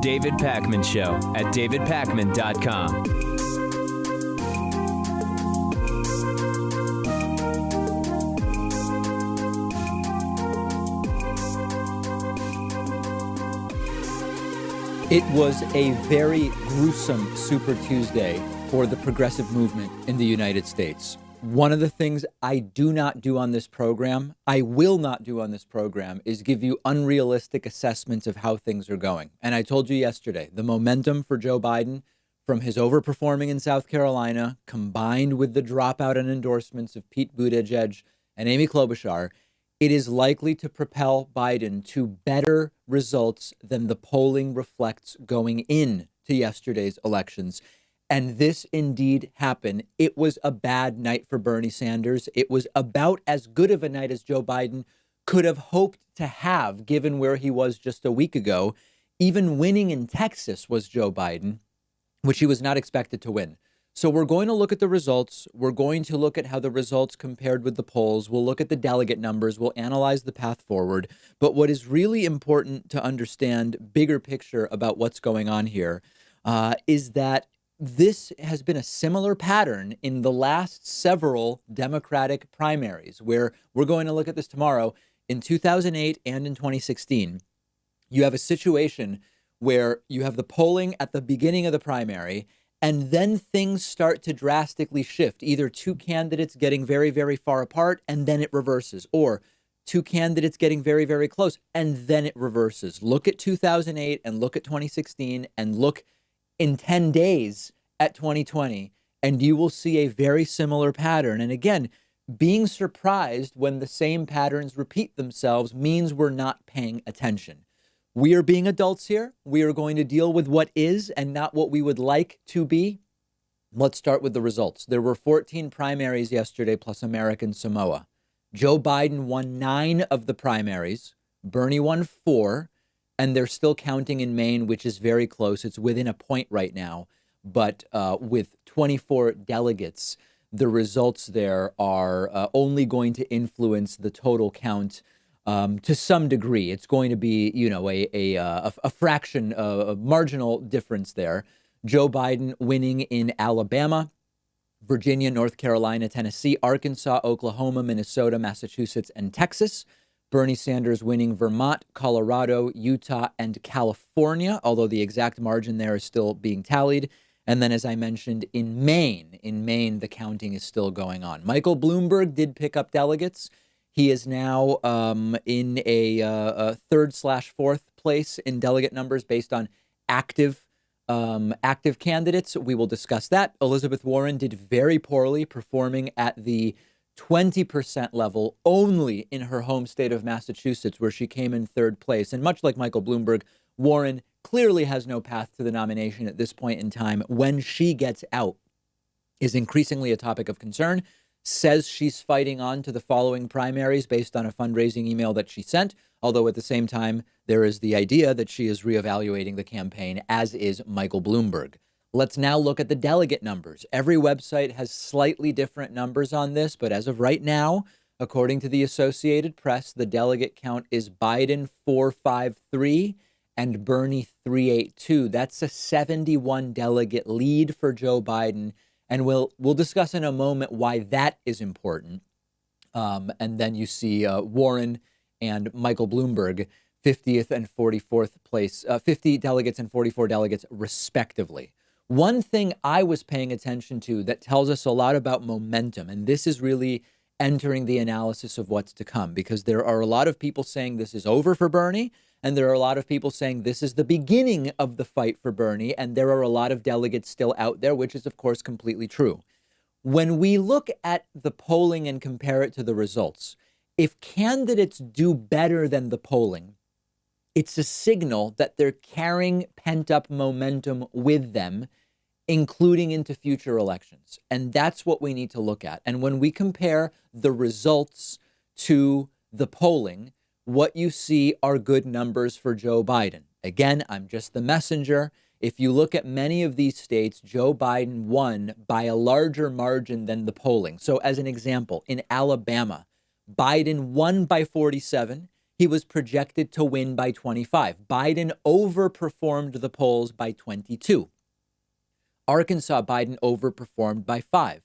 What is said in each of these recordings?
David Pakman Show at davidpakman.com. It was a very gruesome Super Tuesday for the progressive movement in the United States. One of the things I do not do on this program, I will not do on this program, is give you unrealistic assessments of how things are going. And I told you yesterday, the momentum for Joe Biden from his overperforming in South Carolina, combined with the dropout and endorsements of Pete Buttigieg and Amy Klobuchar, it is likely to propel Biden to better results than the polling reflects going in to yesterday's elections. And this indeed happened. It was a bad night for Bernie Sanders. It was about as good of a night as Joe Biden could have hoped to have, given where he was just a week ago. Even winning in Texas was Joe Biden, which he was not expected to win. So we're going to look at the results. We're going to look at how the results compared with the polls. We'll look at the delegate numbers. We'll analyze the path forward. But what is really important to understand, bigger picture about what's going on here, is that this has been a similar pattern in the last several Democratic primaries, where we're going to look at this tomorrow. In 2008 and in 2016, you have a situation where you have the polling at the beginning of the primary, and then things start to drastically shift, either two candidates getting very, very far apart, and then it reverses, or two candidates getting very, very close, and then it reverses. Look at 2008 and look at 2016 and look in 10 days at 2020, and you will see a very similar pattern. And again, being surprised when the same patterns repeat themselves means we're not paying attention. We are being adults here. We are going to deal with what is and not what we would like to be. Let's start with the results. There were 14 primaries yesterday, plus American Samoa. Joe Biden won 9 of the primaries. Bernie won 4, and they're still counting in Maine, which is very close. It's within a point right now. But with 24 delegates, the results there are only going to influence the total count to some degree. It's going to be, a fraction, a marginal difference there. Joe Biden winning in Alabama, Virginia, North Carolina, Tennessee, Arkansas, Oklahoma, Minnesota, Massachusetts, and Texas. Bernie Sanders winning Vermont, Colorado, Utah, and California, although the exact margin there is still being tallied. And then, as I mentioned, in Maine, the counting is still going on. Michael Bloomberg did pick up delegates. He is now in a third/fourth place in delegate numbers based on active candidates. We will discuss that. Elizabeth Warren did very poorly, performing at the 20% level only in her home state of Massachusetts, where she came in third place. And much like Michael Bloomberg, Warren clearly has no path to the nomination at this point in time. When she gets out is increasingly a topic of concern. Says she's fighting on to the following primaries based on a fundraising email that she sent, although at the same time, there is the idea that she is reevaluating the campaign, as is Michael Bloomberg. Let's now look at the delegate numbers. Every website has slightly different numbers on this, but as of right now, according to the Associated Press, the delegate count is Biden 453 and Bernie 382. That's a 71 delegate lead for Joe Biden. And we'll discuss in a moment why that is important. And then you see Warren and Michael Bloomberg, 50th and 44th place, 50 delegates and 44 delegates, respectively. One thing I was paying attention to that tells us a lot about momentum, and this is really entering the analysis of what's to come, because there are a lot of people saying this is over for Bernie, and there are a lot of people saying this is the beginning of the fight for Bernie, and there are a lot of delegates still out there, which is, of course, completely true. When we look at the polling and compare it to the results, if candidates do better than the polling, it's a signal that they're carrying pent-up momentum with them, including into future elections. And that's what we need to look at. And when we compare the results to the polling, what you see are good numbers for Joe Biden. Again, I'm just the messenger. If you look at many of these states, Joe Biden won by a larger margin than the polling. So as an example, in Alabama, Biden won by 47. he was projected to win by 25. Biden overperformed the polls by 22. Arkansas, Biden overperformed by 5.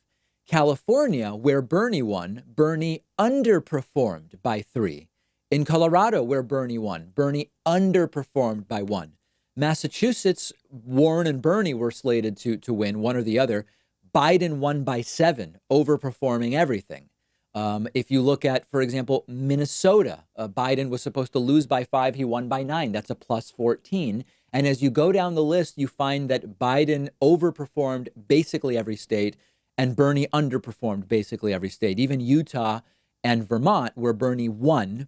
California, where Bernie won, Bernie underperformed by 3. In Colorado, where Bernie won, Bernie underperformed by 1. Massachusetts, Warren and Bernie were slated to win, one or the other. Biden won by 7, overperforming everything. If you look at, for example, Minnesota, Biden was supposed to lose by 5. He won by 9. That's a plus 14. And as you go down the list, you find that Biden overperformed basically every state and Bernie underperformed basically every state. Even Utah and Vermont, where Bernie won,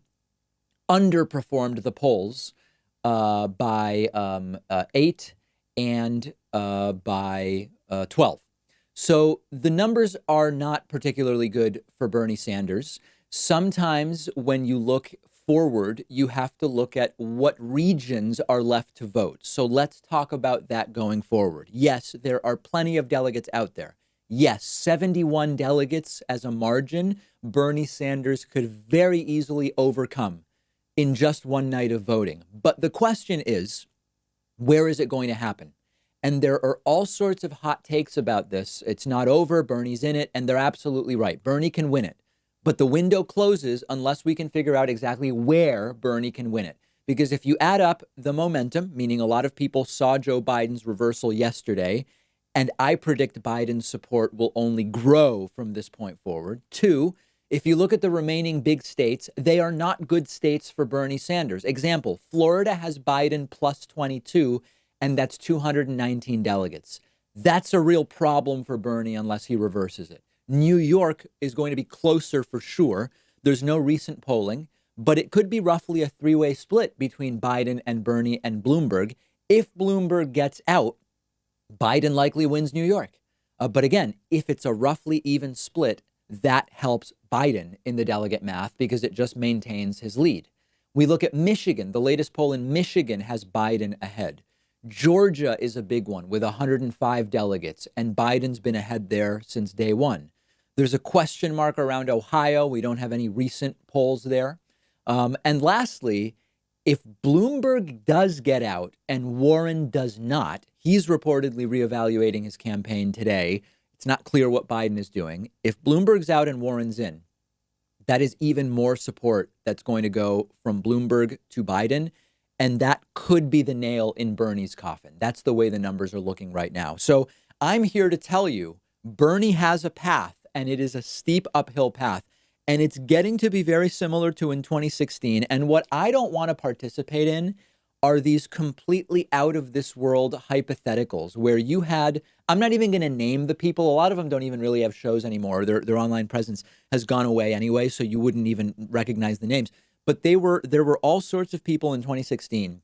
underperformed the polls by 8 and by 12. So the numbers are not particularly good for Bernie Sanders. Sometimes when you look forward, you have to look at what regions are left to vote. So let's talk about that going forward. Yes, there are plenty of delegates out there. Yes, 71 delegates as a margin, Bernie Sanders could very easily overcome in just one night of voting. But the question is, where is it going to happen? And there are all sorts of hot takes about this. It's not over. Bernie's in it. And they're absolutely right. Bernie can win it. But the window closes unless we can figure out exactly where Bernie can win it. Because if you add up the momentum, meaning a lot of people saw Joe Biden's reversal yesterday, and I predict Biden's support will only grow from this point forward. 2, if you look at the remaining big states, they are not good states for Bernie Sanders. Example, Florida has Biden plus 22, and that's 219 delegates. That's a real problem for Bernie unless he reverses it. New York is going to be closer for sure. There's no recent polling, but it could be roughly a 3-way split between Biden and Bernie and Bloomberg. If Bloomberg gets out, Biden likely wins New York. But again, if it's a roughly even split, that helps Biden in the delegate math because it just maintains his lead. We look at Michigan. The latest poll in Michigan has Biden ahead. Georgia is a big one with 105 delegates, and Biden's been ahead there since day one. There's a question mark around Ohio. We don't have any recent polls there. And lastly, if Bloomberg does get out and Warren does not, he's reportedly reevaluating his campaign today. It's not clear what Biden is doing. If Bloomberg's out and Warren's in, that is even more support that's going to go from Bloomberg to Biden. And that could be the nail in Bernie's coffin. That's the way the numbers are looking right now. So I'm here to tell you, Bernie has a path, and it is a steep uphill path. And it's getting to be very similar to in 2016. And what I don't want to participate in are these completely out of this world hypotheticals where you had, I'm not even going to name the people. A lot of them don't even really have shows anymore. Their online presence has gone away anyway, so you wouldn't even recognize the names. But there were all sorts of people in 2016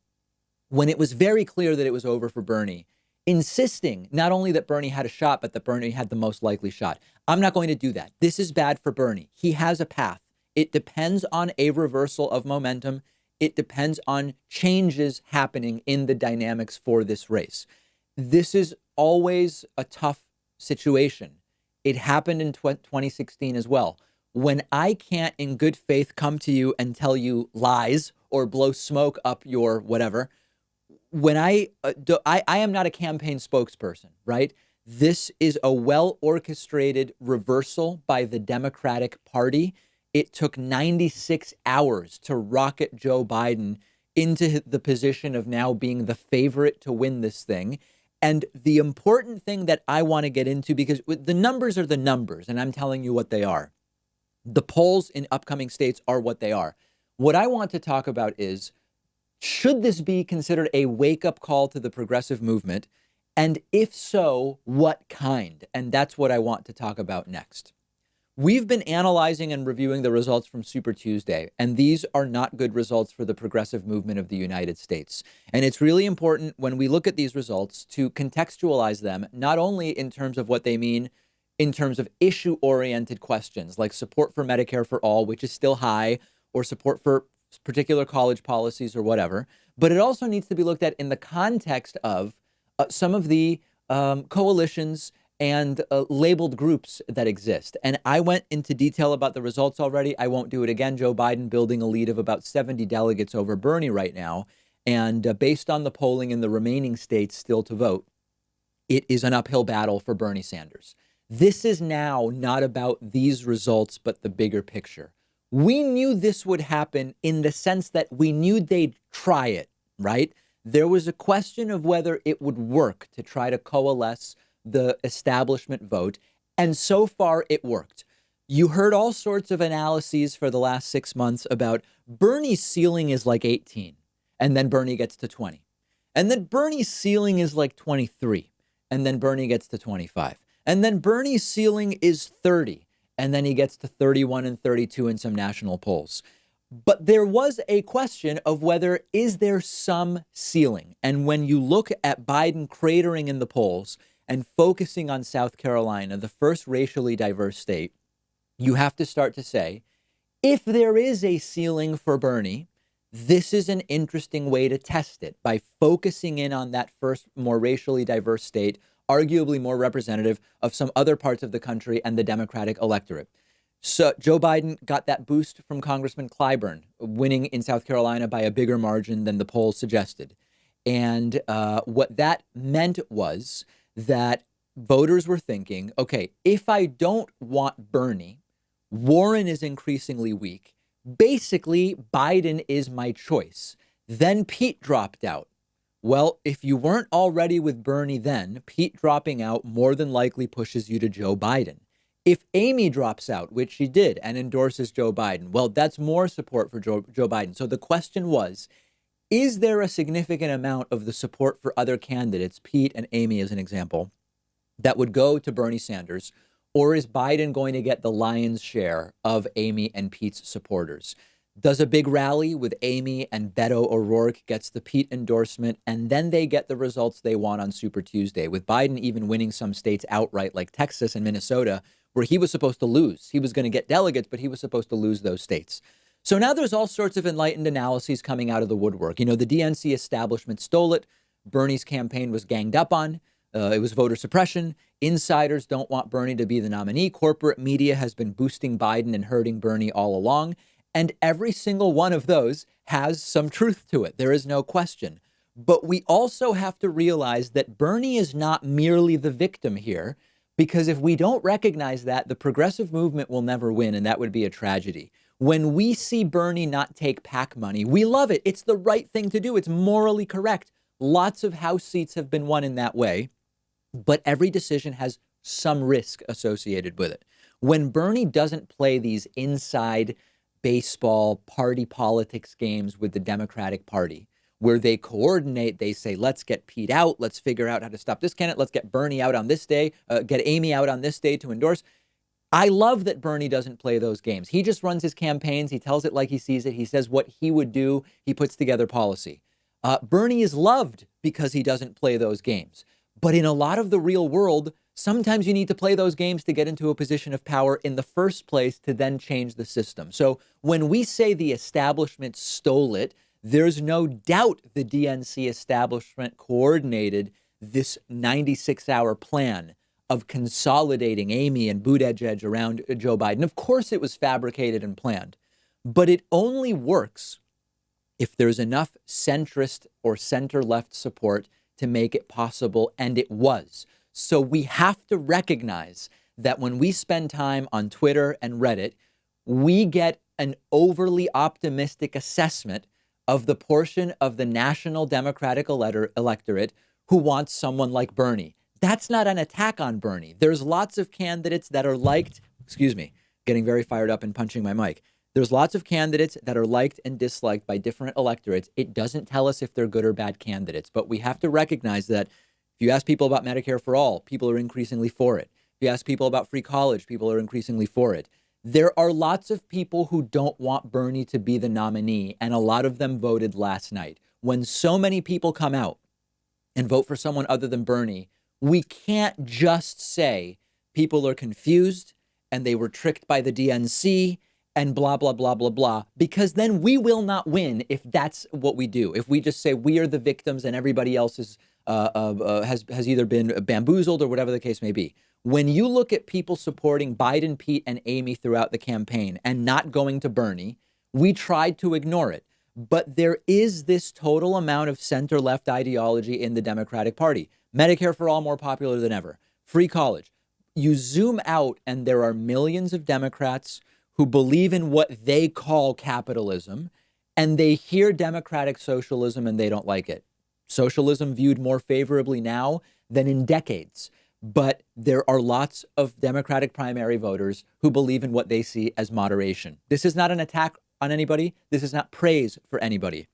when it was very clear that it was over for Bernie, insisting not only that Bernie had a shot, but that Bernie had the most likely shot. I'm not going to do that. This is bad for Bernie. He has a path. It depends on a reversal of momentum. It depends on changes happening in the dynamics for this race. This is always a tough situation. It happened in 2016 as well. When I can't in good faith come to you and tell you lies or blow smoke up your whatever, when I am not a campaign spokesperson, right? This is a well-orchestrated reversal by the Democratic Party. It took 96 hours to rocket Joe Biden into the position of now being the favorite to win this thing. And the important thing that I want to get into, because the numbers are the numbers, and I'm telling you what they are. The polls in upcoming states are what they are. What I want to talk about is, should this be considered a wake-up call to the progressive movement? And if so, what kind? And that's what I want to talk about next. We've been analyzing and reviewing the results from Super Tuesday, and these are not good results for the progressive movement of the United States. And it's really important when we look at these results to contextualize them, not only in terms of what they mean in terms of issue-oriented questions like support for Medicare for all, which is still high, or support for particular college policies or whatever, but it also needs to be looked at in the context of some of the coalitions and labeled groups that exist. And I went into detail about the results already. I won't do it again. Joe Biden building a lead of about 70 delegates over Bernie right now. And based on the polling in the remaining states still to vote, it is an uphill battle for Bernie Sanders. This is now not about these results, but the bigger picture. We knew this would happen in the sense that we knew they'd try it, right? There was a question of whether it would work to try to coalesce the establishment vote. And so far, it worked. You heard all sorts of analyses for the last 6 months about Bernie's ceiling is like 18, and then Bernie gets to 20. And then Bernie's ceiling is like 23, and then Bernie gets to 25. And then Bernie's ceiling is 30, and then he gets to 31 and 32 in some national polls. But there was a question of whether is there some ceiling. And when you look at Biden cratering in the polls and focusing on South Carolina, the first racially diverse state, you have to start to say, if there is a ceiling for Bernie, this is an interesting way to test it by focusing in on that first more racially diverse state, arguably more representative of some other parts of the country and the Democratic electorate. So Joe Biden got that boost from Congressman Clyburn, winning in South Carolina by a bigger margin than the polls suggested. And what that meant was that voters were thinking, okay, if I don't want Bernie, Warren is increasingly weak. Basically, Biden is my choice. Then Pete dropped out. Well, if you weren't already with Bernie then, Pete dropping out more than likely pushes you to Joe Biden. If Amy drops out, which she did, and endorses Joe Biden, well, that's more support for Joe Biden. So the question was, is there a significant amount of the support for other candidates, Pete and Amy as an example, that would go to Bernie Sanders? Or is Biden going to get the lion's share of Amy and Pete's supporters? Does a big rally with Amy and Beto O'Rourke gets the Pete endorsement, and then they get the results they want on Super Tuesday, with Biden even winning some states outright like Texas and Minnesota, where he was supposed to lose. He was going to get delegates, but he was supposed to lose those states. So now there's all sorts of enlightened analyses coming out of the woodwork. You know, the DNC establishment stole it. Bernie's campaign was ganged up on. It was voter suppression. Insiders don't want Bernie to be the nominee. Corporate media has been boosting Biden and hurting Bernie all along. And every single one of those has some truth to it. There is no question. But we also have to realize that Bernie is not merely the victim here, because if we don't recognize that, the progressive movement will never win, and that would be a tragedy. When we see Bernie not take PAC money, we love it. It's the right thing to do. It's morally correct. Lots of House seats have been won in that way, but every decision has some risk associated with it. When Bernie doesn't play these inside baseball party politics games with the Democratic Party, where they coordinate, they say, let's get Pete out, let's figure out how to stop this candidate, let's get Bernie out on this day, get Amy out on this day to endorse. I love that Bernie doesn't play those games. He just runs his campaigns. He tells it like he sees it. He says what he would do. He puts together policy. Bernie is loved because he doesn't play those games. But in a lot of the real world, sometimes you need to play those games to get into a position of power in the first place to then change the system. So when we say the establishment stole it, there's no doubt the DNC establishment coordinated this 96-hour plan of consolidating Amy and Buttigieg around Joe Biden. Of course, it was fabricated and planned, but it only works if there's enough centrist or center-left support to make it possible, and it was. So we have to recognize that when we spend time on Twitter and Reddit, we get an overly optimistic assessment of the portion of the national Democratic electorate who wants someone like Bernie. That's not an attack on Bernie. There's lots of candidates that are liked, getting very fired up and punching my mic. There's lots of candidates that are liked and disliked by different electorates. It doesn't tell us if they're good or bad candidates, but we have to recognize that if you ask people about Medicare for all, people are increasingly for it. If you ask people about free college, people are increasingly for it. There are lots of people who don't want Bernie to be the nominee, and a lot of them voted last night. When so many people come out and vote for someone other than Bernie, we can't just say people are confused and they were tricked by the DNC and blah, blah, blah, blah, blah, because then we will not win if that's what we do. If we just say we are the victims and everybody else is has either been bamboozled or whatever the case may be. When you look at people supporting Biden, Pete, and Amy throughout the campaign and not going to Bernie, we tried to ignore it. But there is this total amount of center-left ideology in the Democratic Party. Medicare for all more popular than ever. Free college. You zoom out and there are millions of Democrats who believe in what they call capitalism, and they hear democratic socialism and they don't like it. Socialism viewed more favorably now than in decades. But there are lots of Democratic primary voters who believe in what they see as moderation. This is not an attack on anybody. This is not praise for anybody.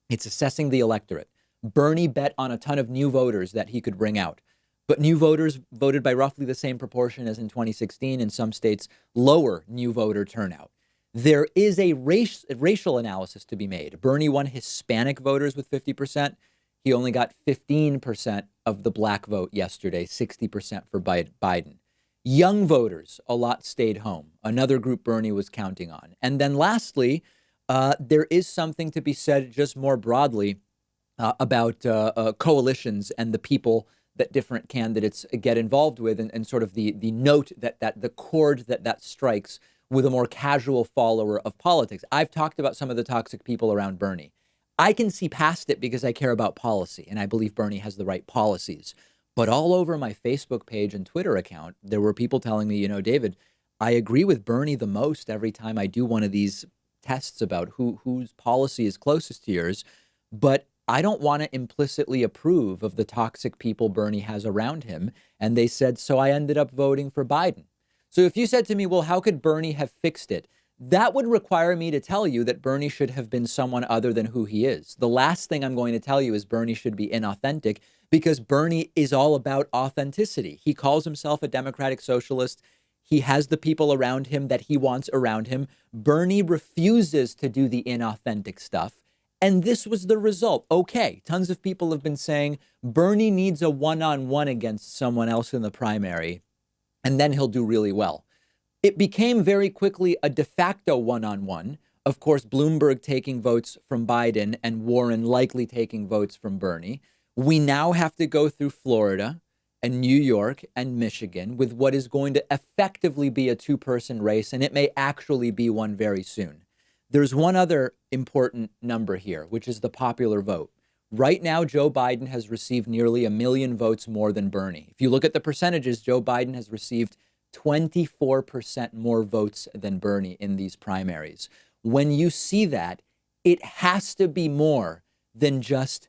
It's assessing the electorate. Bernie bet on a ton of new voters that he could bring out. But new voters voted by roughly the same proportion as in 2016, in some states, lower new voter turnout. There is a racial analysis to be made. Bernie won Hispanic voters with 50%. He only got 15% of the black vote yesterday, 60% for Biden. Young voters, a lot stayed home. Another group Bernie was counting on. And then lastly, there is something to be said just more broadly about coalitions and the people that different candidates get involved with, and sort of the note that the chord that strikes with a more casual follower of politics. I've talked about some of the toxic people around Bernie. I can see past it because I care about policy, and I believe Bernie has the right policies. But all over my Facebook page and Twitter account, there were people telling me, David, I agree with Bernie the most every time I do one of these tests about whose policy is closest to yours. But I don't want to implicitly approve of the toxic people Bernie has around him. And they said, so I ended up voting for Biden. So if you said to me, well, how could Bernie have fixed it? That would require me to tell you that Bernie should have been someone other than who he is. The last thing I'm going to tell you is Bernie should be inauthentic, because Bernie is all about authenticity. He calls himself a democratic socialist. He has the people around him that he wants around him. Bernie refuses to do the inauthentic stuff. And this was the result. Okay, tons of people have been saying Bernie needs a one-on-one against someone else in the primary, and then he'll do really well. It became very quickly a de facto one-on-one. Of course, Bloomberg taking votes from Biden and Warren likely taking votes from Bernie. We now have to go through Florida and New York and Michigan with what is going to effectively be a two-person race, and it may actually be one very soon. There's one other important number here, which is the popular vote. Right now, Joe Biden has received nearly 1 million votes more than Bernie. If you look at the percentages, Joe Biden has received 24% more votes than Bernie in these primaries. When you see that, it has to be more than just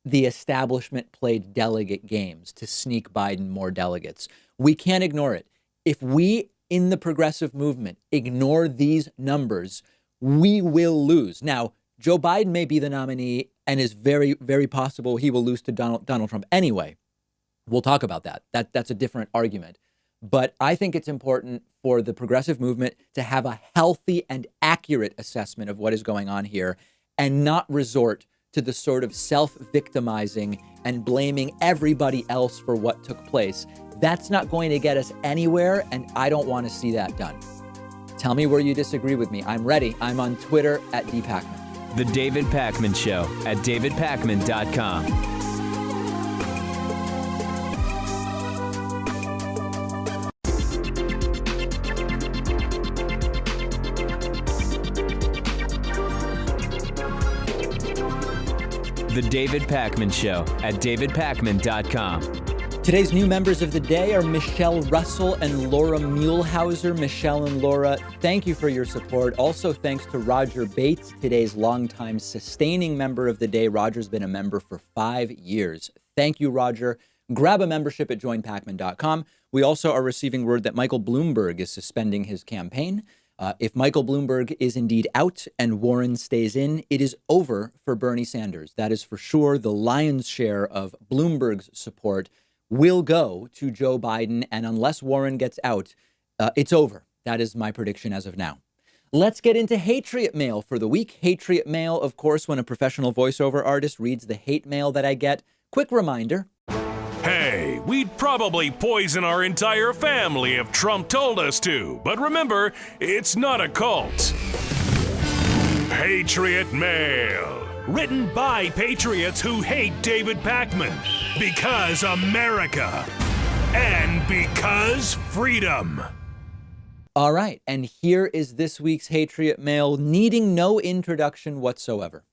the establishment played delegate games to sneak Biden more delegates. We can't ignore it. If we in the progressive movement ignore these numbers, we will lose. Now, Joe Biden may be the nominee, and is very, very possible he will lose to Donald Trump anyway. We'll talk about that. That's a different argument. But I think it's important for the progressive movement to have a healthy and accurate assessment of what is going on here, and not resort to the sort of self-victimizing and blaming everybody else for what took place. That's not going to get us anywhere, and I don't want to see that done. Tell me where you disagree with me. I'm ready. I'm on Twitter at @dpacman. The David Pakman Show at davidpakman.com. The David Pakman Show at davidpakman.com. Today's new members of the day are Michelle Russell and Laura Muehlhauser. Michelle and Laura, thank you for your support. Also, thanks to Roger Bates, today's longtime sustaining member of the day. Roger's been a member for 5 years. Thank you, Roger. Grab a membership at joinpakman.com. We also are receiving word that Michael Bloomberg is suspending his campaign. If Michael Bloomberg is indeed out and Warren stays in, it is over for Bernie Sanders. That is for sure. The lion's share of Bloomberg's support will go to Joe Biden. And unless Warren gets out, it's over. That is my prediction as of now. Let's get into Hatriot Mail for the week. Hatriot Mail, of course, when a professional voiceover artist reads the hate mail that I get. Quick reminder. Hey, we'd probably poison our entire family if Trump told us to. But remember, it's not a cult. Patriot Mail. Written by patriots who hate David Pakman. Because America. and because freedom. All right, and here is this week's Patriot Mail, needing no introduction whatsoever.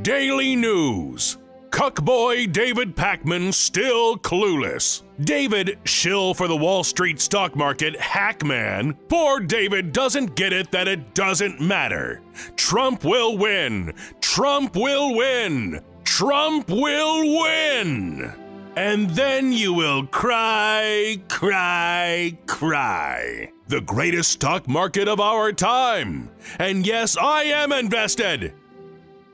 Daily News. Cuckboy David Pakman still clueless. David, shill for the Wall Street stock market hackman. Poor David doesn't get it that it doesn't matter. Trump will win. Trump will win. Trump will win. And then you will cry, cry, cry. The greatest stock market of our time. And yes, I am invested.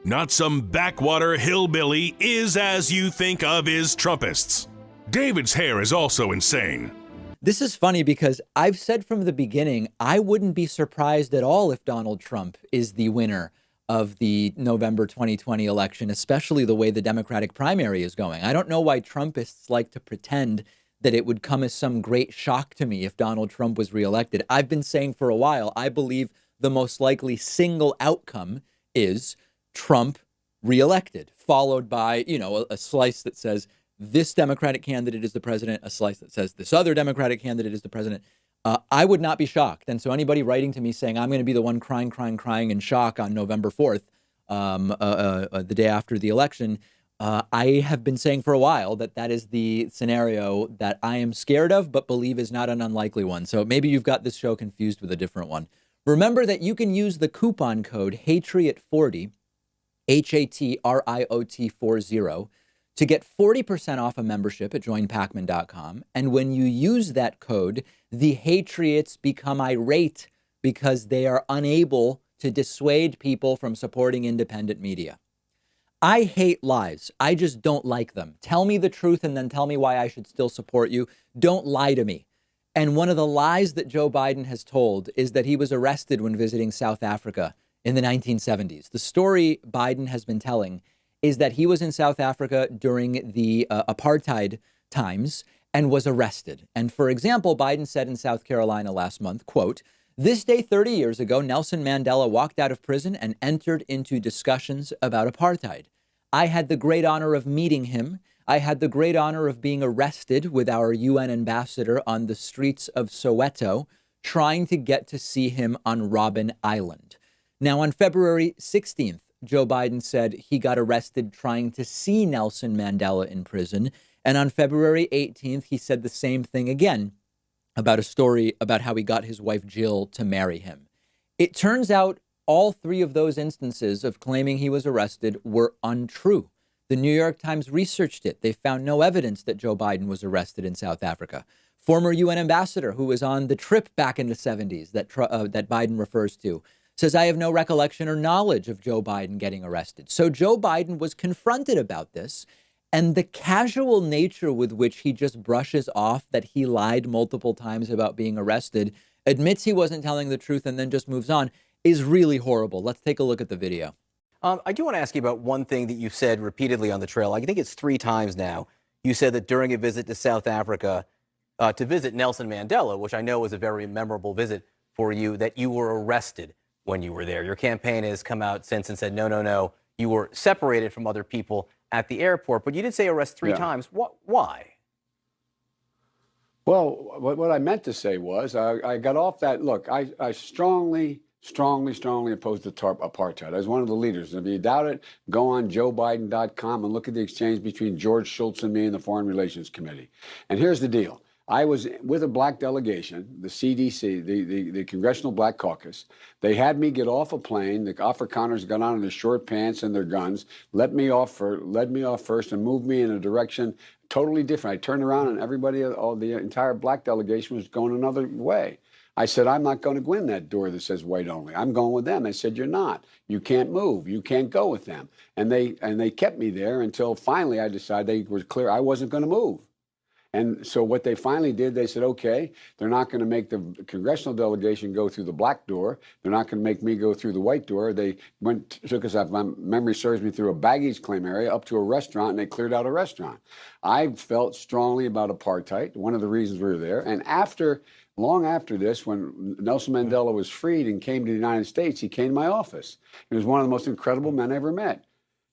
Not some backwater hillbilly is as you think of his Trumpists. David's hair is also insane. This is funny because I've said from the beginning, I wouldn't be surprised at all if Donald Trump is the winner of the November 2020 election, especially the way the Democratic primary is going. I don't know why Trumpists like to pretend that it would come as some great shock to me if Donald Trump was reelected. I've been saying for a while, I believe the most likely single outcome is Trump reelected, followed by, a slice that says this Democratic candidate is the president, a slice that says this other Democratic candidate is the president. I would not be shocked. And so anybody writing to me saying I'm going to be the one crying in shock on November 4th, the day after the election, I have been saying for a while that is the scenario that I am scared of, but believe is not an unlikely one. So maybe you've got this show confused with a different one. Remember that you can use the coupon code HATRIOT40, HATRIOT40, to get 40% off a membership at joinpacman.com. And when you use that code, the Hatriots become irate because they are unable to dissuade people from supporting independent media. I hate lies. I just don't like them. Tell me the truth and then tell me why I should still support you. Don't lie to me. And one of the lies that Joe Biden has told is that he was arrested when visiting South Africa in the 1970s. The story Biden has been telling is that he was in South Africa during the apartheid times and was arrested. And for example, Biden said in South Carolina last month, quote, "This day 30 years ago, Nelson Mandela walked out of prison and entered into discussions about apartheid. I had the great honor of meeting him. I had the great honor of being arrested with our UN ambassador on the streets of Soweto, trying to get to see him on Robben Island." Now, on February 16th, Joe Biden said he got arrested trying to see Nelson Mandela in prison. And on February 18th, he said the same thing again about a story about how he got his wife Jill to marry him. It turns out all three of those instances of claiming he was arrested were untrue. The New York Times researched it. They found no evidence that Joe Biden was arrested in South Africa. Former UN ambassador who was on the trip back in the 70s that Biden refers to says, "I have no recollection or knowledge of Joe Biden getting arrested." So Joe Biden was confronted about this, and the casual nature with which he just brushes off that he lied multiple times about being arrested, admits he wasn't telling the truth, and then just moves on is really horrible. Let's take a look at the video. I do want to ask you about one thing that you said repeatedly on the trail. I think it's 3 times now. You said that during a visit to South Africa to visit Nelson Mandela, which I know was a very memorable visit for you, that you were arrested when you were there. Your campaign has come out since and said, no, you were separated from other people at the airport. But you did say arrest 3 times. Why? Well, what I meant to say was I got off that. Look, I strongly opposed apartheid. I was one of the leaders. And if you doubt it, go on joebiden.com and look at the exchange between George Shultz and me in the Foreign Relations Committee. And here's the deal. I was with a black delegation, the CDC, the Congressional Black Caucus. They had me get off a plane. The Afrikaners got on in their short pants and their guns, led me off first and moved me in a direction totally different. I turned around and the entire black delegation was going another way. I said, I'm not going to go in that door that says white only. I'm going with them. They said, you're not. You can't move. You can't go with them. And they kept me there until finally I decided they were clear I wasn't going to move. And so what they finally did, they said, okay, they're not going to make the congressional delegation go through the black door. They're not going to make me go through the white door. They took us, if my memory serves me, through a baggage claim area up to a restaurant, and they cleared out a restaurant. I felt strongly about apartheid, one of the reasons we were there. And long after this, when Nelson Mandela was freed and came to the United States, he came to my office. He was one of the most incredible men I ever met.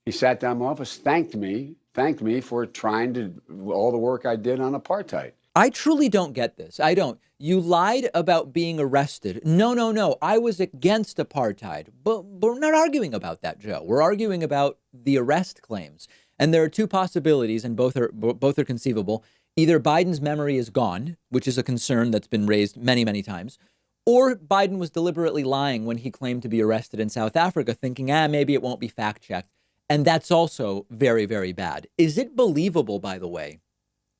He sat down in my office, thanked me thanked me for trying to all the work I did on apartheid. I truly don't get this. I don't. You lied about being arrested. No. I was against apartheid. But we're not arguing about that, Joe. We're arguing about the arrest claims. And there are two possibilities, and both are conceivable. Either Biden's memory is gone, which is a concern that's been raised many, many times, or Biden was deliberately lying when he claimed to be arrested in South Africa, thinking, maybe it won't be fact-checked. And that's also very, very bad. Is it believable, by the way,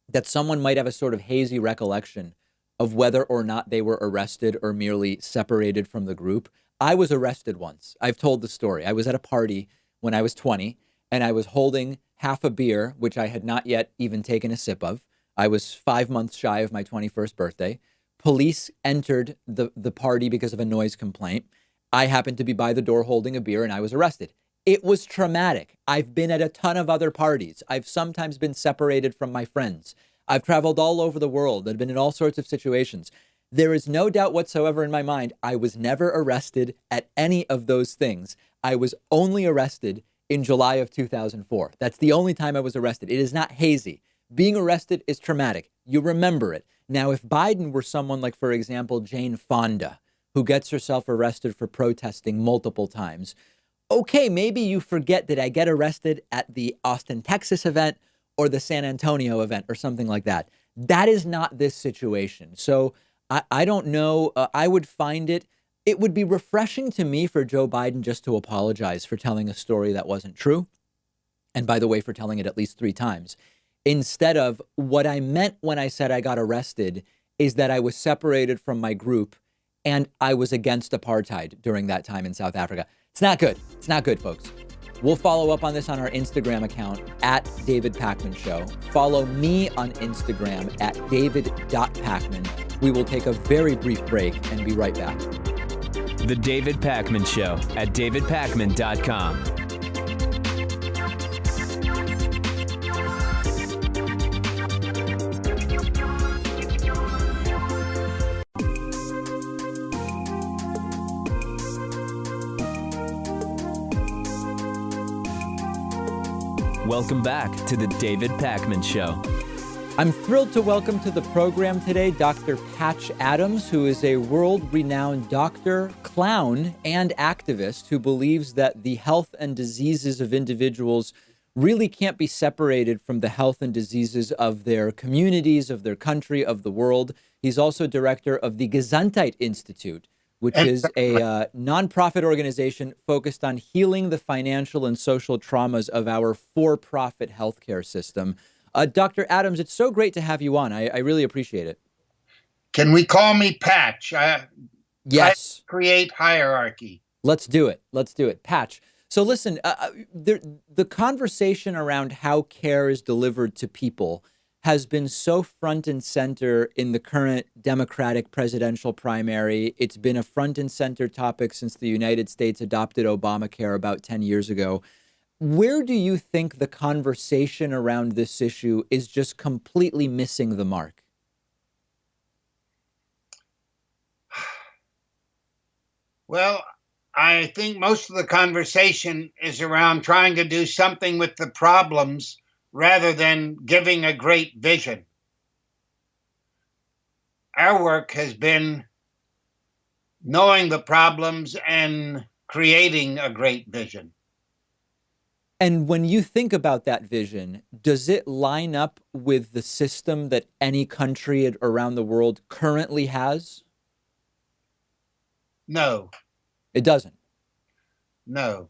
that someone might have a sort of hazy recollection of whether or not they were arrested or merely separated from the group? I was arrested once. I've told the story. I was at a party when I was 20, and I was holding half a beer, which I had not yet even taken a sip of. I was 5 months shy of my 21st birthday. Police entered the party because of a noise complaint. I happened to be by the door holding a beer, and I was arrested. It was traumatic. I've been at a ton of other parties. I've sometimes been separated from my friends. I've traveled all over the world. I've been in all sorts of situations. There is no doubt whatsoever in my mind, I was never arrested at any of those things. I was only arrested in July of 2004. That's the only time I was arrested. It is not hazy. Being arrested is traumatic. You remember it. Now, if Biden were someone like, for example, Jane Fonda, who gets herself arrested for protesting multiple times, okay, maybe you forget that I get arrested at the Austin, Texas event or the San Antonio event or something like that. That is not this situation. So I don't know. I would find it would be refreshing to me for Joe Biden just to apologize for telling a story that wasn't true. And by the way, for telling it at least 3 times. Instead of what I meant when I said I got arrested is that I was separated from my group and I was against apartheid during that time in South Africa. It's not good. It's not good, folks. We'll follow up on this on our Instagram account at David Pakman Show. Follow me on Instagram at david.pakman. We will take a very brief break and be right back. The David Pakman Show at davidpakman.com. Welcome back to the David Pakman Show. I'm thrilled to welcome to the program today Dr. Patch Adams, who is a world-renowned doctor, clown, and activist who believes that the health and diseases of individuals really can't be separated from the health and diseases of their communities, of their country, of the world. He's also director of the Gesundheit Institute, which is a nonprofit organization focused on healing the financial and social traumas of our for-profit healthcare system. Dr. Adams, it's so great to have you on. I really appreciate it. Can we call me Patch? Yes. Create hierarchy. Let's do it. Let's do it. Patch. So listen, the conversation around how care is delivered to people has been so front and center in the current Democratic presidential primary. It's been a front and center topic since the United States adopted Obamacare about 10 years ago. Where do you think the conversation around this issue is just completely missing the mark? Well, I think most of the conversation is around trying to do something with the problems rather than giving a great vision. Our work has been knowing the problems and creating a great vision. And when you think about that vision, does it line up with the system that any country around the world currently has? No. It doesn't? No.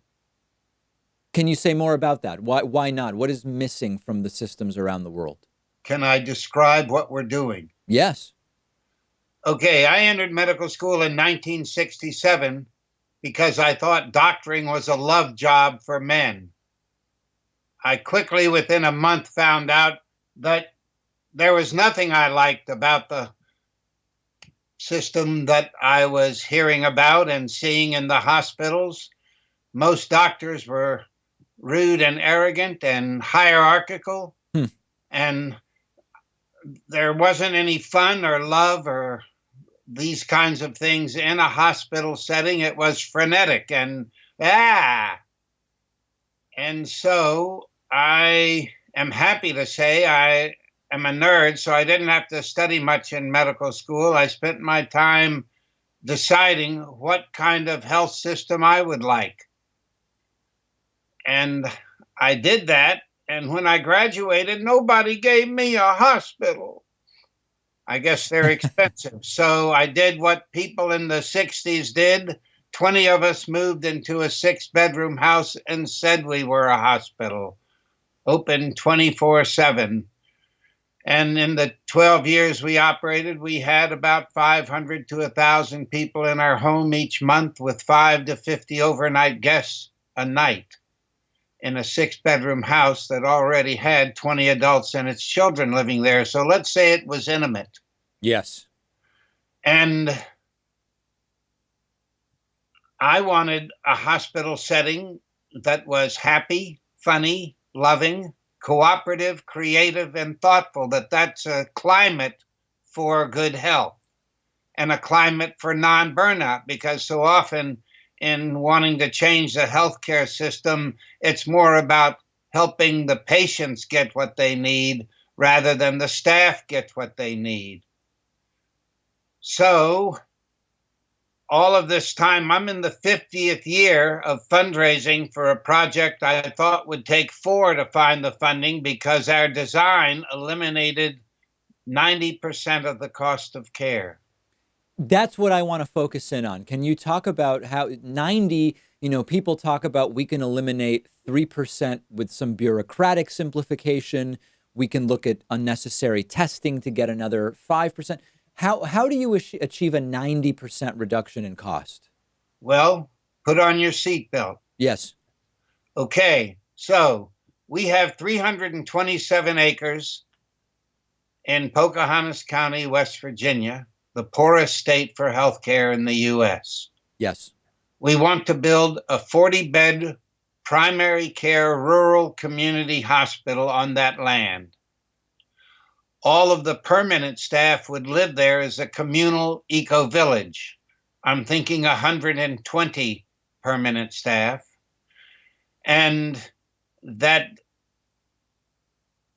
Can you say more about that? Why not? What is missing from the systems around the world? Can I describe what we're doing? Yes. Okay, I entered medical school in 1967 because I thought doctoring was a love job for men. I quickly, within a month, found out that there was nothing I liked about the system that I was hearing about and seeing in the hospitals. Most doctors were rude and arrogant and hierarchical, and there wasn't any fun or love or these kinds of things in a hospital setting. It was frenetic and And so I am happy to say I am a nerd, so I didn't have to study much in medical school. I spent my time deciding what kind of health system I would like. And I did that. And when I graduated, nobody gave me a hospital. I guess they're expensive. So I did what people in the 60s did. 20 of us moved into a 6-bedroom house and said we were a hospital, open 24/7. And in the 12 years we operated, we had about 500 to 1,000 people in our home each month, with 5 to 50 overnight guests a night, in a 6-bedroom house that already had 20 adults and its children living there. So let's say it was intimate. Yes. And I wanted a hospital setting that was happy, funny, loving, cooperative, creative, and thoughtful, that's a climate for good health and a climate for non-burnout, because so often in wanting to change the healthcare system, it's more about helping the patients get what they need rather than the staff get what they need. So all of this time, I'm in the 50th year of fundraising for a project I thought would take 4 to find the funding, because our design eliminated 90% of the cost of care. That's what I want to focus in on. Can you talk about how 90, people talk about we can eliminate 3% with some bureaucratic simplification. We can look at unnecessary testing to get another 5%. How do you achieve a 90% reduction in cost? Well, put on your seatbelt. Yes. Okay, so we have 327 acres in Pocahontas County, West Virginia, the poorest state for healthcare in the U.S. Yes. We want to build a 40-bed primary care rural community hospital on that land. All of the permanent staff would live there as a communal eco-village. I'm thinking 120 permanent staff. And that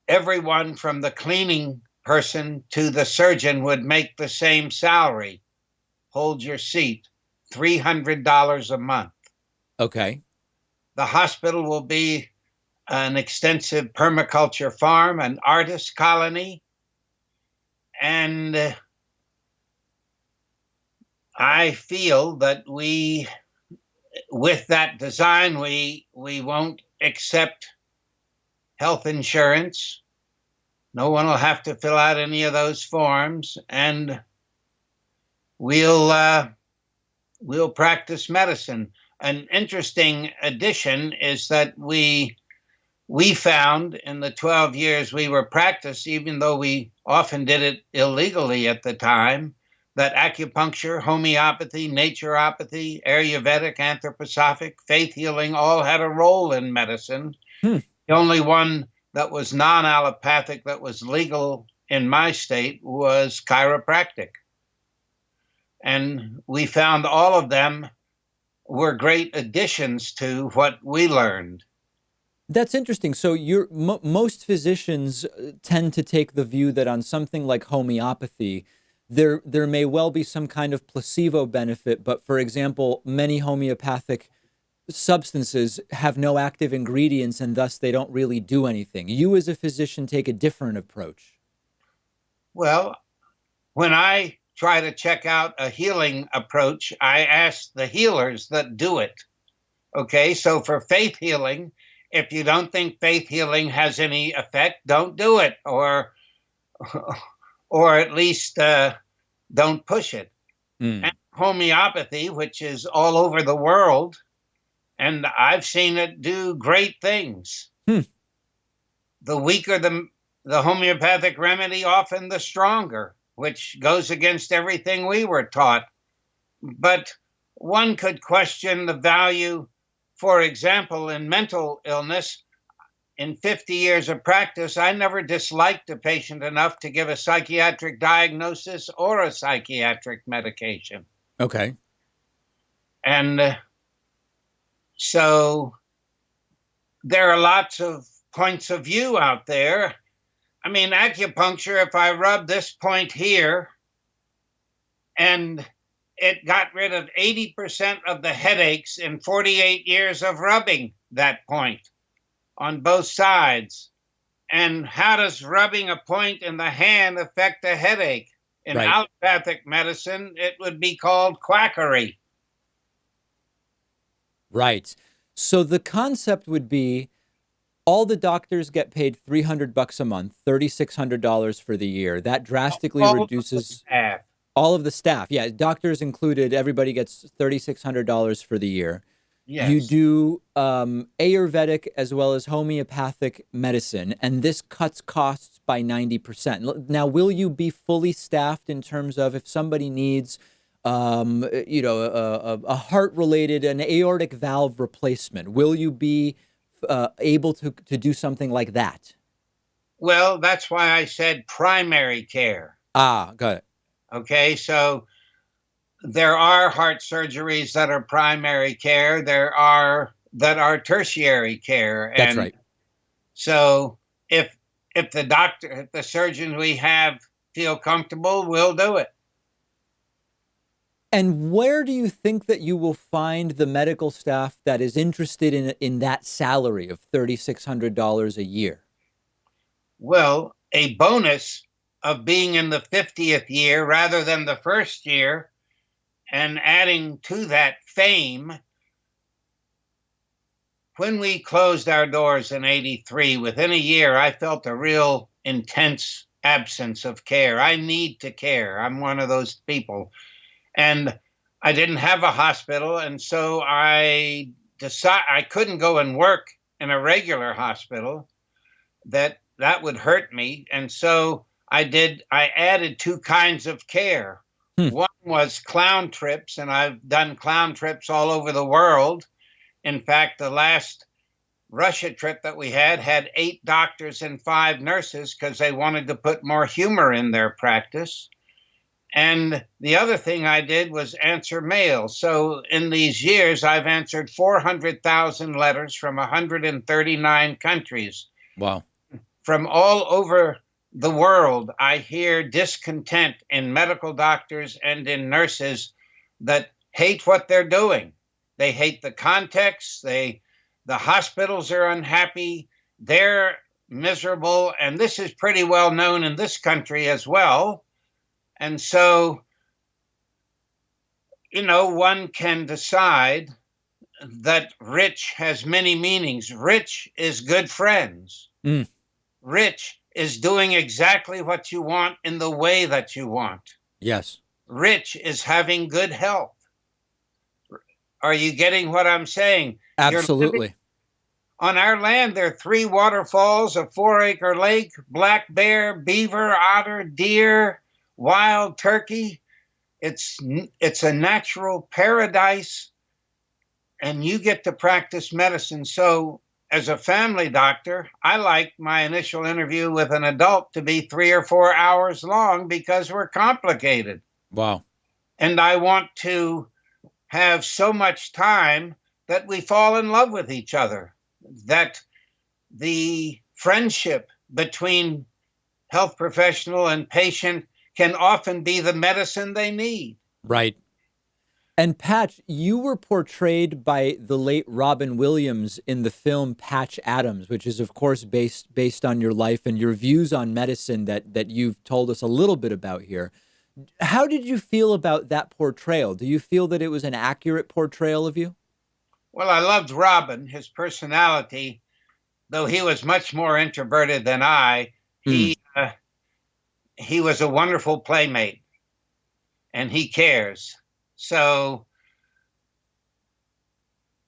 everyone from the cleaning person to the surgeon would make the same salary. Hold your seat, $300 a month. Okay. The hospital will be an extensive permaculture farm, an artist colony, and I feel that with that design, we won't accept health insurance. No one will have to fill out any of those forms, and we'll practice medicine. An interesting addition is that we found in the 12 years we were practiced, even though we often did it illegally at the time, that acupuncture, homeopathy, naturopathy, Ayurvedic, anthroposophic, faith healing all had a role in medicine. The only one that was non-allopathic that was legal in my state was chiropractic. And we found all of them were great additions to what we learned. That's interesting. So most physicians tend to take the view that on something like homeopathy, there may well be some kind of placebo benefit. But for example, many homeopathic substances have no active ingredients and thus they don't really do anything. You as a physician take a different approach. Well, when I try to check out a healing approach, I ask the healers that do it. Okay, so for faith healing, if you don't think faith healing has any effect, don't do it, or at least don't push it. And homeopathy, which is all over the world, and I've seen it do great things. The weaker the homeopathic remedy, often the stronger, which goes against everything we were taught. But one could question the value. For example, in mental illness, in 50 years of practice, I never disliked a patient enough to give a psychiatric diagnosis or a psychiatric medication. Okay. And so there are lots of points of view out there. I mean, acupuncture, if I rub this point here, and it got rid of 80% of the headaches in 48 years of rubbing that point on both sides. And how does rubbing a point in the hand affect a headache? In allopathic medicine, it would be called quackery. Right. So the concept would be all the doctors get paid $300 a month, $3,600 for the year. That drastically reduces all of the staff. Yeah, doctors included, everybody gets $3,600 for the year. Yes. You do Ayurvedic as well as homeopathic medicine, and this cuts costs by 90%. Now, will you be fully staffed in terms of if somebody needs, a heart-related, an aortic valve replacement? Will you be able to do something like that? Well, that's why I said primary care. Got it. Okay, so there are heart surgeries that are primary care. There are that are tertiary care. That's right. So if the surgeons we have feel comfortable, we'll do it. And where do you think that you will find the medical staff that is interested in that salary of $3,600 a year? Well, a bonus of being in the 50th year rather than the first year, and adding to that fame, when we closed our doors in 83, within a year, I felt a real intense absence of care. I need to care. I'm one of those people. And I didn't have a hospital, and so I decided I couldn't go and work in a regular hospital. That would hurt me. And so I added two kinds of care. One was clown trips, and I've done clown trips all over the world. In fact, the last Russia trip that we had 8 doctors and 5 nurses because they wanted to put more humor in their practice. And the other thing I did was answer mail. So in these years, I've answered 400,000 letters from 139 countries. Wow. From all over the world, I hear discontent in medical doctors and in nurses that hate what they're doing. They hate the context. The hospitals are unhappy. They're miserable. And this is pretty well known in this country as well. And so, one can decide that rich has many meanings. Rich is good friends. Rich is doing exactly what you want in the way that you want. Yes. Rich is having good health. Are you getting what I'm saying? Absolutely. On our land, there are 3 waterfalls, a 4-acre lake, black bear, beaver, otter, deer, wild turkey. It's a natural paradise, and you get to practice medicine. So as a family doctor, I like my initial interview with an adult to be 3 or 4 hours long because we're complicated. Wow. And I want to have so much time that we fall in love with each other, that the friendship between health professional and patient can often be the medicine they need. Right. And Patch, you were portrayed by the late Robin Williams in the film Patch Adams, which is, of course, based on your life and your views on medicine that you've told us a little bit about here. How did you feel about that portrayal? Do you feel that it was an accurate portrayal of you? Well, I loved Robin, his personality, though he was much more introverted than I. He was a wonderful playmate, and he cares. So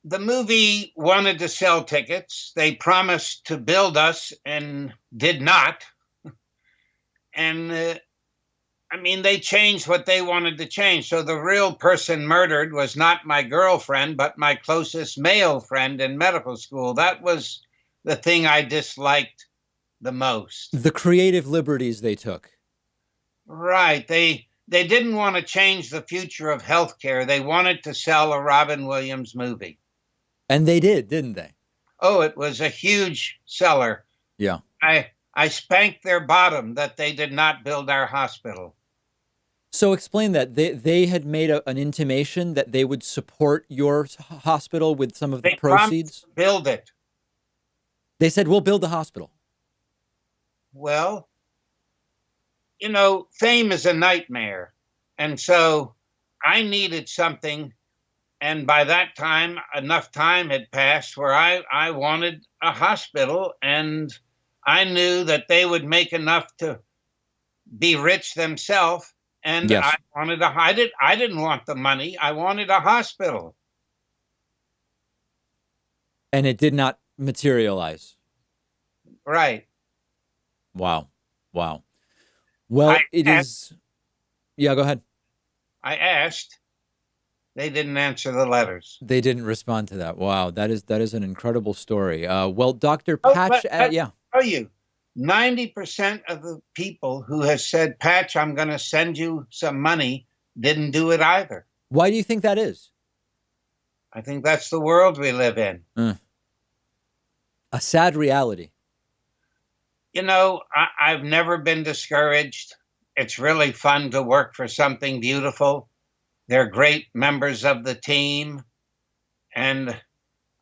the movie wanted to sell tickets. They promised to build us and did not. And they changed what they wanted to change. So the real person murdered was not my girlfriend, but my closest male friend in medical school. That was the thing I disliked the most. The creative liberties they took. Right. They didn't want to change the future of healthcare. They wanted to sell a Robin Williams movie. And they did, didn't they? oh, it was a huge seller. Yeah. I spanked their bottom that they did not build our hospital. So explain that. They had made an intimation that they would support your hospital with some of the proceeds. Promised to build it. They said, we'll build the hospital. Well, you know, fame is a nightmare. And so I needed something. And by that time, enough time had passed where I wanted a hospital, and I knew that they would make enough to be rich themselves. And Yes. I didn't want the money. I wanted a hospital. And it did not materialize. Right. Wow. Wow. Well, yeah, go ahead. I asked. They didn't answer the letters. They didn't respond to that. Wow. That is an incredible story. Well, Dr. Patch, yeah. I'll tell you, 90% of the people who has said, Patch, I'm going to send you some money, didn't do it either. Why do you think that is? I think that's the world we live in. A sad reality. You know, I've never been discouraged. It's really fun to work for something beautiful. They're great members of the team, and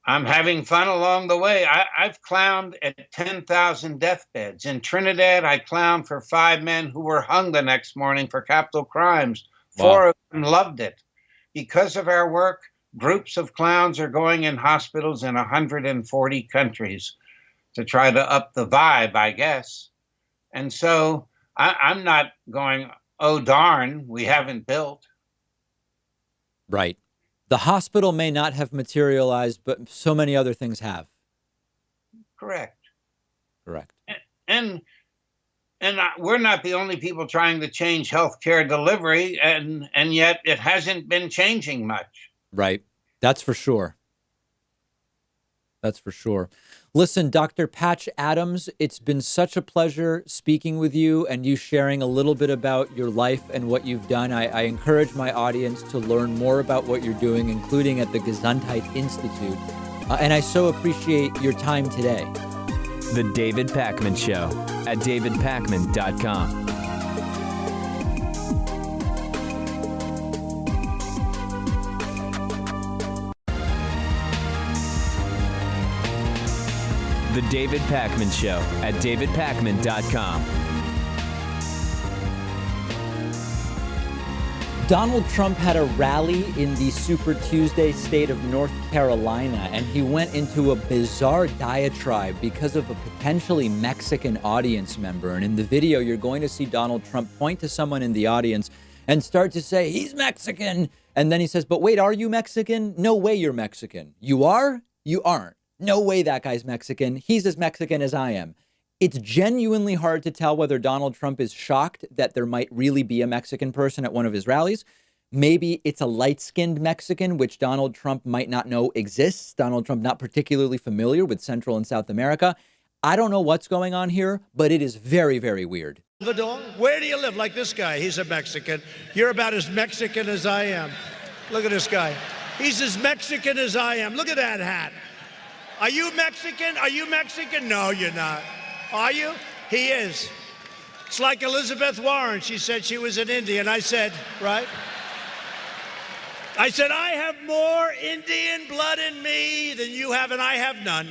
I'm having fun along the way. I've clowned at 10,000 deathbeds. In Trinidad, I clowned for 5 men who were hung the next morning for capital crimes. Wow. 4 of them loved it. Because of our work, groups of clowns are going in hospitals in 140 countries to try to up the vibe, I guess. And so I'm not going, oh, darn, we haven't built. Right. The hospital may not have materialized, but so many other things have. Correct. Correct. And we're not the only people trying to change healthcare delivery, and yet it hasn't been changing much. Right. That's for sure. That's for sure. Listen, Dr. Patch Adams, it's been such a pleasure speaking with you and you sharing a little bit about your life and what you've done. I encourage my audience to learn more about what you're doing, including at the Gesundheit Institute. And I so appreciate your time today. The David Pakman Show at davidpakman.com. The David Pakman Show at davidpakman.com. Donald Trump had a rally in the Super Tuesday state of North Carolina, and he went into a bizarre diatribe because of a potentially Mexican audience member. And in the video, you're going to see Donald Trump point to someone in the audience and start to say, he's Mexican. And then he says, but wait, are you Mexican? No way you're Mexican. You are? You aren't. No way that guy's Mexican. He's as Mexican as I am. It's genuinely hard to tell whether Donald Trump is shocked that there might really be a Mexican person at one of his rallies. Maybe it's a light-skinned Mexican, which Donald Trump might not know exists. Donald Trump not particularly familiar with Central and South America. I don't know what's going on here, but it is very, very weird. Where do you live? Like this guy. He's a Mexican. You're about as Mexican as I am. Look at this guy. He's as Mexican as I am. Look at that hat. Are you Mexican? Are you Mexican? No, you're not. Are you? He is. It's like Elizabeth Warren. She said she was an Indian. I said, right? I said, I have more Indian blood in me than you have, and I have none.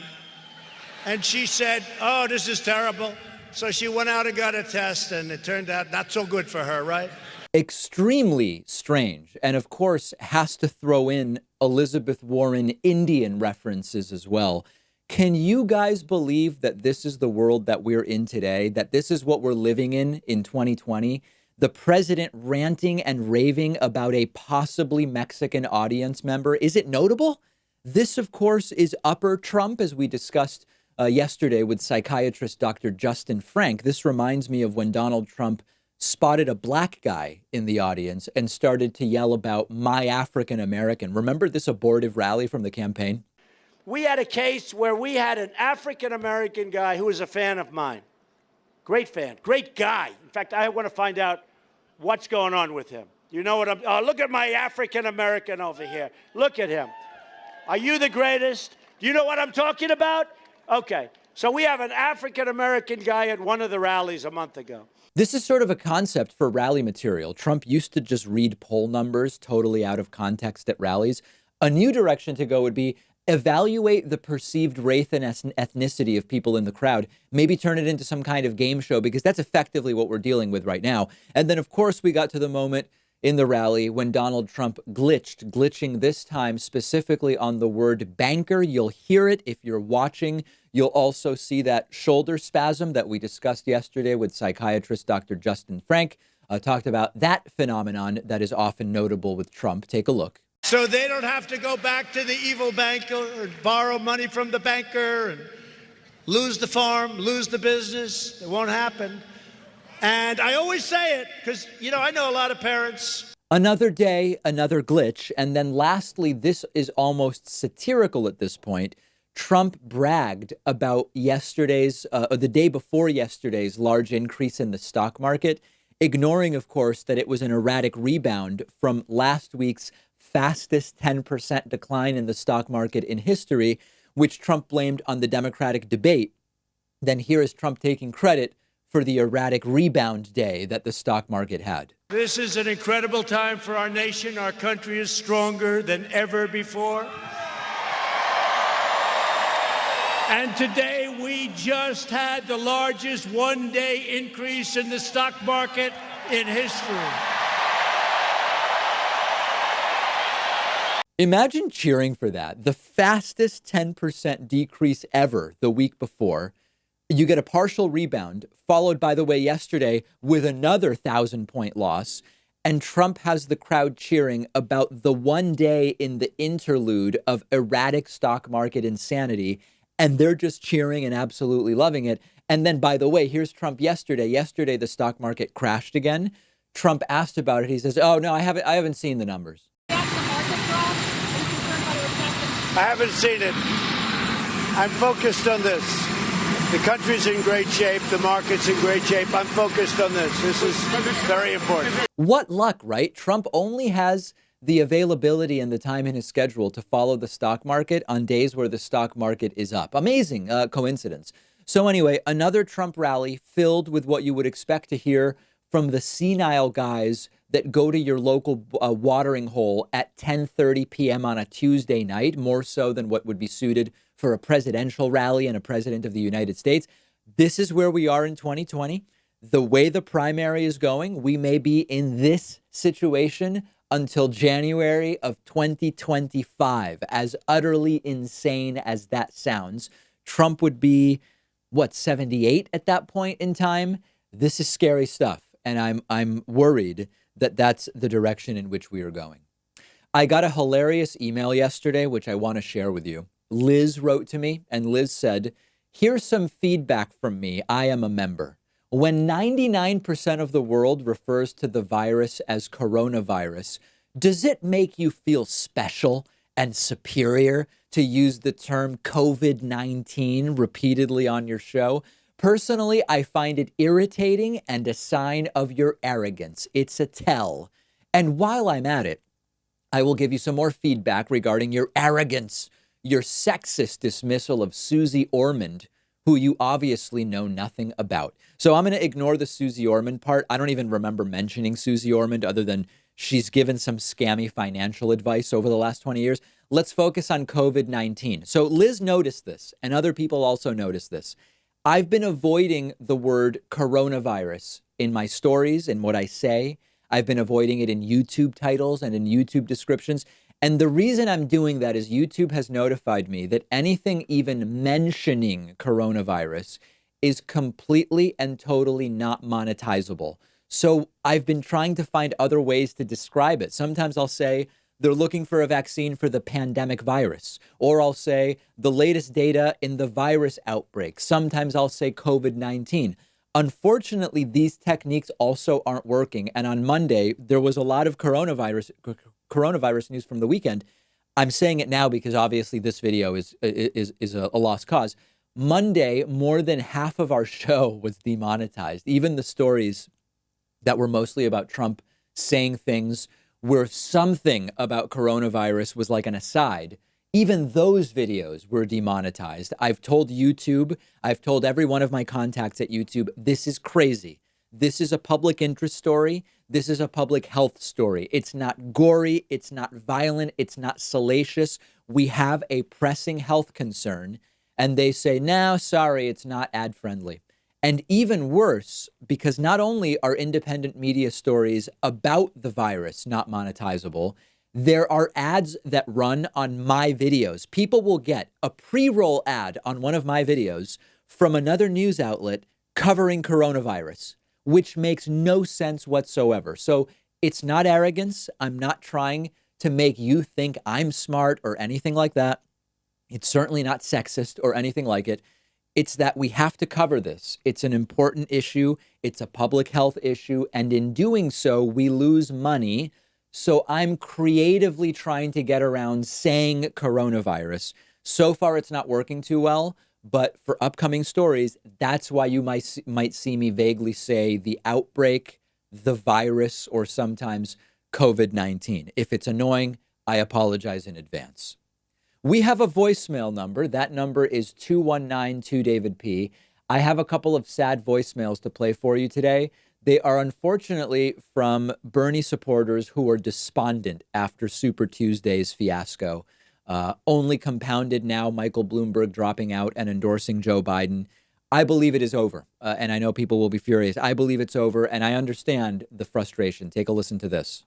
And she said, oh, this is terrible. So she went out and got a test, and it turned out not so good for her, right? Extremely strange. And of course, has to throw in Elizabeth Warren Indian references as well. Can you guys believe that this is the world that we're in today, that this is what we're living in 2020? The president ranting and raving about a possibly Mexican audience member. Is it notable? This, of course, is upper Trump, as we discussed yesterday with psychiatrist Dr. Justin Frank. This reminds me of when Donald Trump spotted a black guy in the audience and started to yell about my African American. Remember this abortive rally from the campaign? We had a case where we had an African-American guy who was a fan of mine. Great fan, great guy. In fact, I want to find out what's going on with him. You know what look at my African-American over here. Look at him. Are you the greatest? Do you know what I'm talking about? Okay. So we have an African-American guy at one of the rallies a month ago. This is sort of a concept for rally material. Trump used to just read poll numbers totally out of context at rallies. A new direction to go would be evaluate the perceived race and ethnicity of people in the crowd, maybe turn it into some kind of game show, because that's effectively what we're dealing with right now. And then, of course, we got to the moment in the rally when Donald Trump glitching this time specifically on the word banker. You'll hear it if you're watching. You'll also see that shoulder spasm that we discussed yesterday with psychiatrist Dr. Justin Frank. Talked about that phenomenon that is often notable with Trump. Take a look. So they don't have to go back to the evil banker or borrow money from the banker and lose the farm, lose the business. It won't happen. And I always say it because, I know a lot of parents. Another day, another glitch. And then lastly, this is almost satirical at this point. Trump bragged about the day before yesterday's large increase in the stock market, ignoring, of course, that it was an erratic rebound from last week's fastest 10% decline in the stock market in history, which Trump blamed on the Democratic debate. Then here is Trump taking credit for the erratic rebound day that the stock market had. This is an incredible time for our nation. Our country is stronger than ever before. And today we just had the largest one-day increase in the stock market in history. Imagine cheering for that. The fastest 10% decrease ever the week before. You get a partial rebound, followed, by the way, yesterday with another 1,000-point loss. And Trump has the crowd cheering about the one day in the interlude of erratic stock market insanity. And they're just cheering and absolutely loving it. And then, by the way, here's Trump yesterday. Yesterday, the stock market crashed again. Trump asked about it. He says, "Oh, no, I haven't seen the numbers." I haven't seen it. I'm focused on this. The country's in great shape. The market's in great shape. I'm focused on this. This is very important. What luck, right? Trump only has the availability and the time in his schedule to follow the stock market on days where the stock market is up. Amazing coincidence. So anyway, another Trump rally filled with what you would expect to hear from the senile guys that go to your local watering hole at 10:30 p.m. on a Tuesday night, more so than what would be suited for a presidential rally and a president of the United States. This is where we are in 2020. The way the primary is going, we may be in this situation until January of 2025. As utterly insane as that sounds, Trump would be, 78 at that point in time? This is scary stuff. And I'm worried that that's the direction in which we are going. I got a hilarious email yesterday, which I want to share with you. Liz wrote to me, and Liz said, "Here's some feedback from me. I am a member. When 99% of the world refers to the virus as coronavirus, does it make you feel special and superior to use the term COVID-19 repeatedly on your show? Personally, I find it irritating and a sign of your arrogance. It's a tell. And while I'm at it, I will give you some more feedback regarding your arrogance, your sexist dismissal of Susie Ormond, who you obviously know nothing about." So I'm going to ignore the Susie Ormond part. I don't even remember mentioning Susie Ormond other than she's given some scammy financial advice over the last 20 years. Let's focus on COVID-19. So Liz noticed this, and other people also noticed this. I've been avoiding the word coronavirus in my stories and what I say. I've been avoiding it in YouTube titles and in YouTube descriptions. And the reason I'm doing that is YouTube has notified me that anything even mentioning coronavirus is completely and totally not monetizable. So I've been trying to find other ways to describe it. Sometimes I'll say they're looking for a vaccine for the pandemic virus, or I'll say the latest data in the virus outbreak. Sometimes I'll say COVID-19. Unfortunately, these techniques also aren't working. And on Monday, there was a lot of coronavirus news from the weekend. I'm saying it now because obviously this video is a lost cause. Monday, more than half of our show was demonetized. Even the stories that were mostly about Trump saying things where something about coronavirus was like an aside. Even those videos were demonetized. I've told YouTube, I've told every one of my contacts at YouTube, this is crazy. This is a public interest story. This is a public health story. It's not gory. It's not violent. It's not salacious. We have a pressing health concern. And they say, no, sorry, it's not ad friendly. And even worse, because not only are independent media stories about the virus not monetizable, there are ads that run on my videos. People will get a pre-roll ad on one of my videos from another news outlet covering coronavirus, which makes no sense whatsoever. So it's not arrogance. I'm not trying to make you think I'm smart or anything like that. It's certainly not sexist or anything like it. It's that we have to cover this. It's an important issue. It's a public health issue. And in doing so, we lose money. So I'm creatively trying to get around saying coronavirus. So far, it's not working too well. But for upcoming stories, that's why you might see me vaguely say the outbreak, the virus, or sometimes COVID-19. If it's annoying, I apologize in advance. We have a voicemail number. That number is 219-2-DAVID-P. I have a couple of sad voicemails to play for you today. They are unfortunately from Bernie supporters who are despondent after Super Tuesday's fiasco. Only compounded now, Michael Bloomberg dropping out and endorsing Joe Biden. I believe it is over. And I know people will be furious. I believe it's over, and I understand the frustration. Take a listen to this.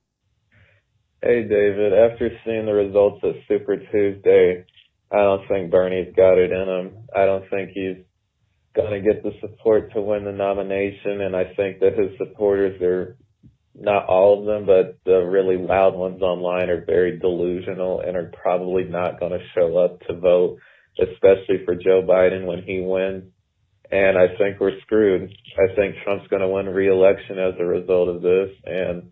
Hey, David. After seeing the results of Super Tuesday, I don't think Bernie's got it in him. I don't think he's going to get the support to win the nomination, and I think that his supporters are, not all of them, but the really loud ones online are very delusional and are probably not going to show up to vote, especially for Joe Biden when he wins. And I think we're screwed. I think Trump's going to win re-election as a result of this, and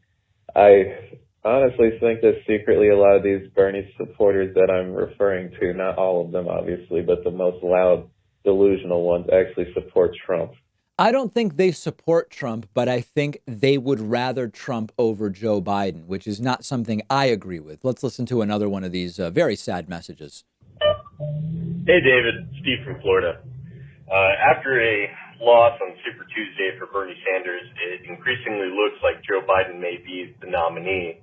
I honestly think that secretly a lot of these Bernie supporters that I'm referring to, not all of them obviously, but the most loud, delusional ones actually support Trump. I don't think they support Trump, but I think they would rather Trump over Joe Biden, which is not something I agree with. Let's listen to another one of these very sad messages. Hey, David. Steve from Florida. After a loss on Super Tuesday for Bernie Sanders, it increasingly looks like Joe Biden may be the nominee.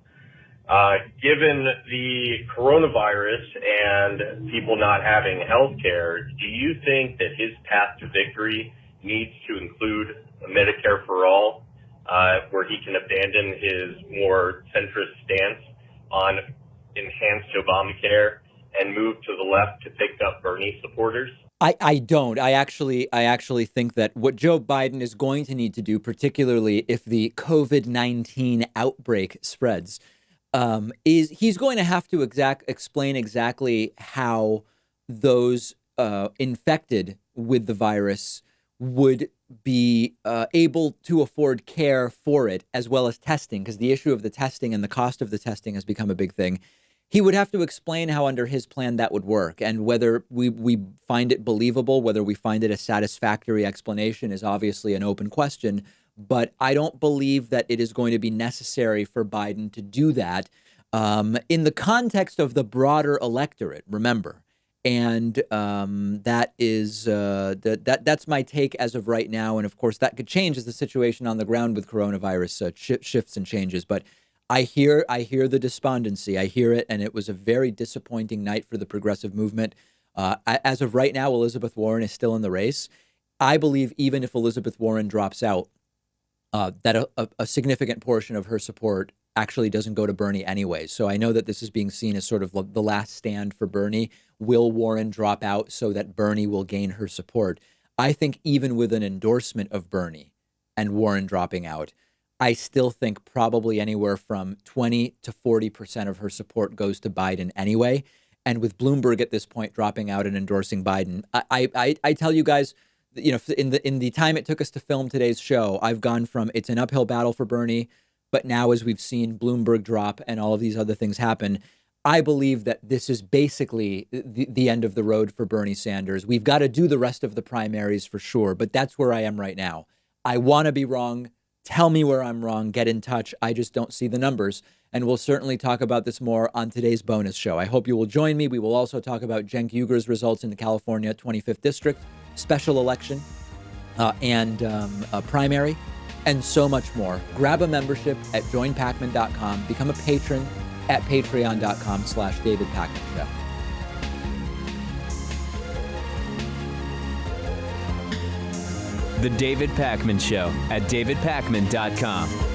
Given the coronavirus and people not having health care, do you think that his path to victory needs to include a Medicare for all, where he can abandon his more centrist stance on enhanced Obamacare and move to the left to pick up Bernie supporters? I don't. I actually think that what Joe Biden is going to need to do, particularly if the COVID-19 outbreak spreads, is he's going to have to explain exactly how those infected with the virus would be able to afford care for it, as well as testing, because the issue of the testing and the cost of the testing has become a big thing. He would have to explain how under his plan that would work, and whether we find it believable, whether we find it a satisfactory explanation is obviously an open question. But I don't believe that it is going to be necessary for Biden to do that in the context of the broader electorate, remember. And that is that's my take as of right now. And of course, that could change as the situation on the ground with coronavirus shifts and changes. But I hear the despondency. I hear it. And it was a very disappointing night for the progressive movement. As of right now, Elizabeth Warren is still in the race. I believe even if Elizabeth Warren drops out, that a significant portion of her support actually doesn't go to Bernie anyway. So I know that this is being seen as sort of the last stand for Bernie. Will Warren drop out so that Bernie will gain her support? I think even with an endorsement of Bernie and Warren dropping out, I still think probably anywhere from 20 to 40% of her support goes to Biden anyway. And with Bloomberg at this point dropping out and endorsing Biden, I tell you guys, you know, in the time it took us to film today's show, I've gone from it's an uphill battle for Bernie, but now as we've seen Bloomberg drop and all of these other things happen, I believe that this is basically the end of the road for Bernie Sanders. We've got to do the rest of the primaries for sure, but that's where I am right now. I want to be wrong, Tell me where I'm wrong. Get in touch. I just don't see the numbers. And we'll certainly talk about this more on today's bonus show. I hope you will join me. We will also talk about Cenk Uyghur's results in the California 25th District, special election, and a primary, and so much more. Grab a membership at joinpacman.com. Become a patron at patreon.com/David Pakman Show. The David Pakman Show at davidpakman.com.